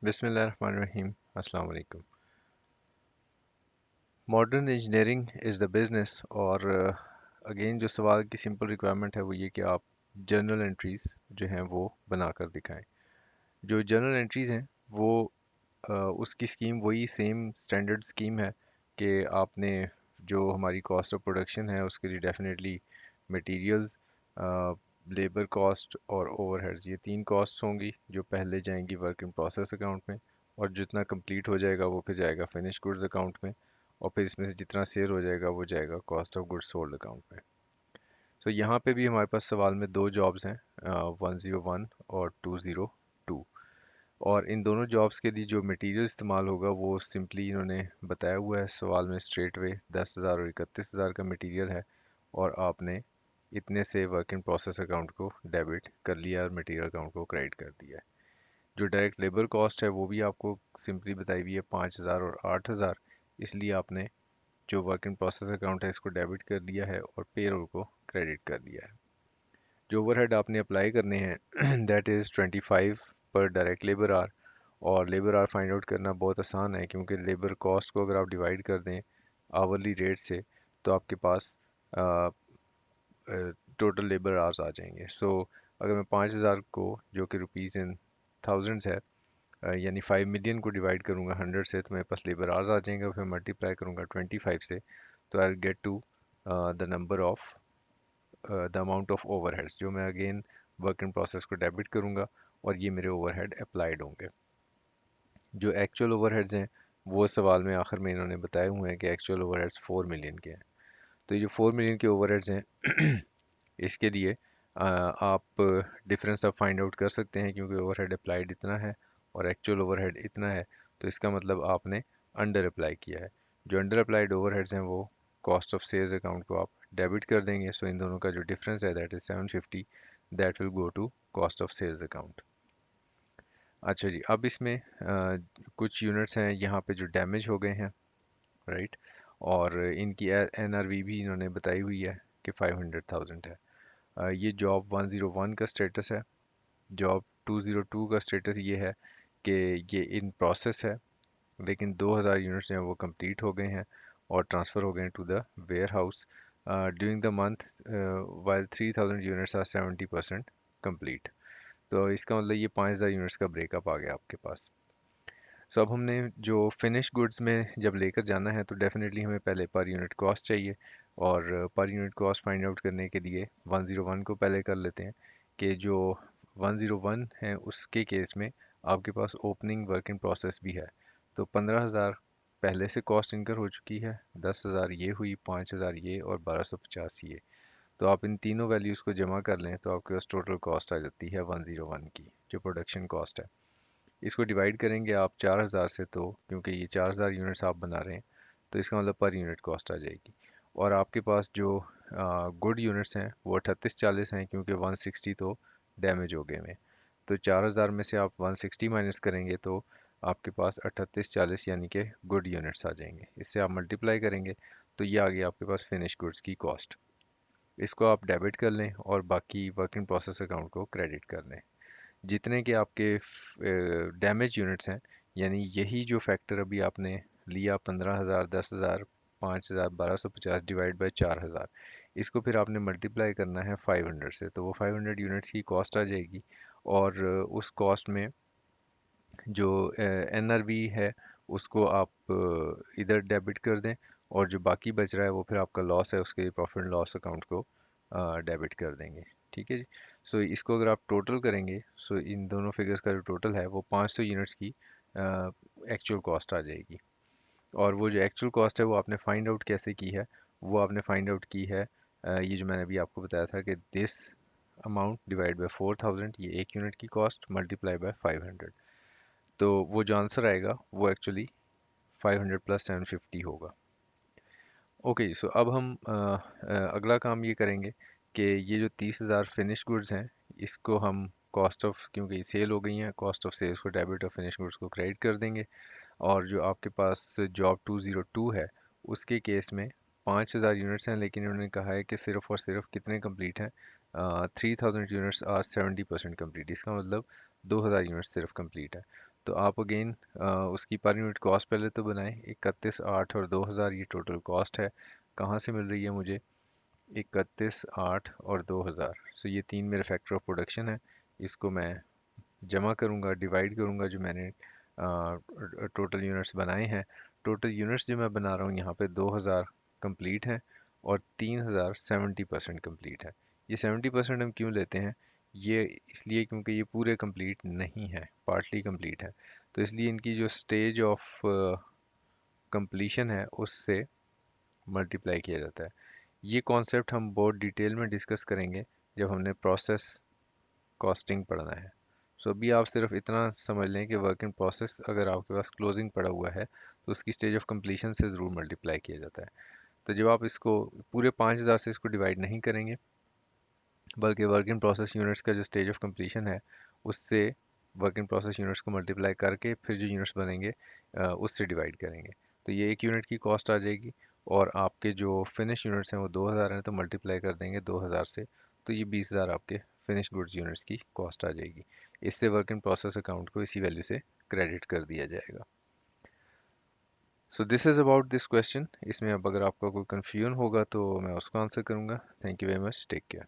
बिस्मिल्लाहिर्रहमानिर्रहीम। अस्सलाम वालेकुम। Modern engineering is the business और अगेन जो सवाल की सिंपल रिक्वायरमेंट है वो ये कि आप जर्नल एंट्रीज़ जो हैं वो बनाकर दिखाएं। जो जर्नल एंट्रीज़ हैं वो उसकी स्कीम वही सेम स्टैंडर्ड स्कीम है कि आपने जो हमारी कॉस्ट ऑफ प्रोडक्शन है उसके लिए डेफिनेटली मटेरियल्स, लेबर कॉस्ट और ओवरहेड्स, ये तीन कॉस्ट होंगी जो पहले जाएंगी वर्क इन प्रोसेस अकाउंट में, और जितना कंप्लीट हो जाएगा वो फिर जाएगा फिनिश गुड्स अकाउंट में, और फिर इसमें से जितना सेल हो जाएगा वो जाएगा cost of goods sold account में। सो यहाँ पे भी हमारे पास सवाल में दो जॉब्स हैं, 101 और 202, और इन दोनों जॉब्स के लिए जो मटेरियल इस्तेमाल होगा वो सिंपली इन्होंने बताया हुआ है सवाल में स्ट्रेट वे 10,000 और 31,000 का मटेरियल है, और आपने इतने से वर्क इन प्रोसेस अकाउंट को डेबिट कर लिया और मटेरियल अकाउंट को क्रेडिट कर दिया है। जो डायरेक्ट लेबर कॉस्ट है वो भी आपको सिंपली बताई हुई है 5,000 और 8,000, इसलिए आपने जो वर्क इन प्रोसेस अकाउंट है इसको डेबिट कर लिया है और पेरोल को क्रेडिट कर दिया है। जो ओवरहेड आपने अप्लाई करने हैं दैट इज़ 25 पर डायरेक्ट लेबर आर, और लेबर आर फाइंड आउट करना बहुत आसान है क्योंकि लेबर कॉस्ट को अगर आप डिवाइड कर दें आवरली रेट से तो आपके पास टोटल लेबर आवर्स आ जाएंगे। सो अगर मैं 5,000 को, जो कि रुपीज़ इन थाउजेंड्स है, यानी 5 मिलियन को डिवाइड करूँगा 100 से, तो मेरे पास लेबर आवर्स आ जाएंगे, फिर मल्टीप्लाई करूँगा 25 से, तो I get to the number of the amount of overheads जो मैं अगेन वर्क इन प्रोसेस को डेबिट करूँगा, और ये मेरे ओवरहेड अप्लाइड होंगे। जो एक्चुअल ओवरहेड्स हैं वो सवाल में आखिर में इन्होंने बताए हुए हैं कि एक्चुअल ओवरहेड्स 4 मिलियन के हैं। तो ये जो 4 मिलियन के ओवरहेड्स हैं इसके लिए आप डिफरेंस आप फाइंड आउट कर सकते हैं, क्योंकि ओवरहेड अप्लाइड इतना है और एक्चुअल ओवरहेड इतना है, तो इसका मतलब आपने अंडर अप्लाई किया है। जो अंडर अप्लाइड ओवरहेड्स हैं वो कॉस्ट ऑफ सेल्स अकाउंट को आप डेबिट कर देंगे। सो इन दोनों का जो डिफरेंस है that is 750, that will go to cost of sales account. अच्छा जी, अब इसमें कुछ यूनिट्स हैं यहाँ पे जो डैमेज हो गए हैं, राइट, और इनकी एनआरवी भी इन्होंने बताई हुई है कि 500,000 है। ये जॉब 101 का स्टेटस है। जॉब 202 का स्टेटस ये है कि ये इन प्रोसेस है, लेकिन 2,000 यूनिट्स जो हैं वो कंप्लीट हो गए हैं और ट्रांसफ़र हो गए हैं to the warehouse during the month, while 3,000 units are 70% complete. तो इसका मतलब ये 5,000 यूनिट्स का ब्रेकअप आ गया आपके पास। सो अब हमने जो फिनिश गुड्स में जब लेकर जाना है तो डेफिनेटली हमें पहले पर यूनिट कॉस्ट चाहिए, और per unit cost find out करने के लिए 101 को पहले कर लेते हैं कि जो 101 है उसके केस में आपके पास ओपनिंग वर्क इन प्रोसेस भी है। तो 15,000 पहले से कॉस्ट इनकर हो चुकी है, 10,000 ये हुई, 5,000 ये, और 1,250 ये। तो आप इन तीनों वैल्यूज़ को जमा कर लें तो आपके पास टोटल कॉस्ट आ जाती है 101 की, जो प्रोडक्शन कॉस्ट है। इसको डिवाइड करेंगे आप 4,000 से, तो क्योंकि ये 4,000 यूनिट्स आप बना रहे हैं तो इसका मतलब पर यूनिट कॉस्ट आ जाएगी। और आपके पास जो गुड यूनिट्स हैं वो 3840 हैं, क्योंकि 160 तो डैमेज हो गए हैं। तो 4,000 में से आप 160 माइनस करेंगे तो आपके पास 3840 यानी कि गुड यूनिट्स आ जाएंगे। इससे आप मल्टीप्लाई करेंगे तो ये आ गया आपके पास फिनिश गुड्स की कॉस्ट। इसको आप डेबिट कर लें और बाकी वर्क इन प्रोसेस अकाउंट को क्रेडिट कर लें। जितने के आपके डैमेज यूनिट्स हैं, यानी यही जो फैक्टर अभी आपने लिया 15,000, 10,000, 5,000, 1,250 डिवाइड बाई 4,000, इसको फिर आपने मल्टीप्लाई करना है 500 से, तो वो 500 यूनिट्स की कॉस्ट आ जाएगी। और उस कॉस्ट में जो एनआरवी है उसको आप इधर डेबिट कर दें, और जो बाकी बच रहा है वो फिर आपका लॉस है, उसके प्रॉफिट एंड लॉस अकाउंट को डेबिट कर देंगे। ठीक है जी। सो इसको अगर आप टोटल करेंगे, सो इन दोनों फिगर्स का जो टोटल है वो 500 यूनिट्स की एक्चुअल कॉस्ट आ जाएगी। और वो जो एक्चुअल कॉस्ट है वो आपने फाइंड आउट कैसे की है, वो आपने फाइंड आउट की है ये जो मैंने अभी आपको बताया था कि दिस अमाउंट डिवाइड बाय 4,000, ये एक यूनिट की कॉस्ट, मल्टीप्लाई बाय 500। तो वो जो आंसर आएगा वो एक्चुअली 500 प्लस 750 होगा। ओके, सो अब हम अगला काम ये करेंगे कि ये जो 30,000 फिनिश गुड्स हैं इसको हम कॉस्ट ऑफ, क्योंकि सेल हो गई हैं, कॉस्ट ऑफ सेल्स को डेबिट और फिनिश गुड्स को क्रेडिट कर देंगे। और जो आपके पास जॉब 202 है उसके केस में 5,000 यूनिट्स हैं, लेकिन उन्होंने कहा है कि सिर्फ और सिर्फ कितने कंप्लीट हैं, 3,000 यूनिट्स आर 70% कंप्लीट। इसका मतलब 2,000 यूनिट्स सिर्फ कंप्लीट है। तो आप अगेन उसकी पर यूनिट कॉस्ट पहले तो बनाएं, 31, 8 और 2000 ये टोटल कॉस्ट है। कहाँ से मिल रही है मुझे? 31, 8 और 2000। सो ये तीन मेरे फैक्टर ऑफ प्रोडक्शन है। इसको मैं जमा करूँगा, डिवाइड करूँगा जो मैंने टोटल यूनिट्स बनाए हैं। टोटल यूनिट्स जो मैं बना रहा हूँ यहाँ पे 2000 कंप्लीट हैं और 3000 70% कंप्लीट है। ये 70% हम क्यों लेते हैं? ये इसलिए क्योंकि ये पूरे कंप्लीट नहीं है, पार्टली कंप्लीट है। तो इसलिए इनकी जो स्टेज ऑफ कंप्लीशन है उससे मल्टीप्लाई किया जाता है। ये कॉन्सेप्ट हम बहुत डिटेल में डिस्कस करेंगे जब हमने प्रोसेस कॉस्टिंग पढ़ना है। सो अभी आप सिर्फ इतना समझ लें कि वर्क इन प्रोसेस अगर आपके पास क्लोजिंग पड़ा हुआ है तो उसकी स्टेज ऑफ कंप्लीशन से ज़रूर मल्टीप्लाई किया जाता है। तो जब आप इसको पूरे 5000 से इसको डिवाइड नहीं करेंगे, बल्कि वर्क इन प्रोसेस यूनिट्स का जो स्टेज ऑफ कंप्लीशन है उससे वर्क इन प्रोसेस यूनिट्स को मल्टीप्लाई करके फिर जो यूनिट्स बनेंगे उससे डिवाइड करेंगे। तो ये एक यूनिट की कॉस्ट आ जाएगी। और आपके जो फिनिश यूनिट्स हैं वो 2000 हैं तो मल्टीप्लाई कर देंगे 2000 से, तो ये 20000 आपके फिनिश गुड्स यूनिट्स की कॉस्ट आ जाएगी। इससे वर्क इन प्रोसेस अकाउंट को इसी वैल्यू से क्रेडिट कर दिया जाएगा। So this is about this question. इसमें अब अगर आपका कोई कन्फ्यूजन होगा तो मैं उसको आंसर करूँगा। Thank you very much, take care.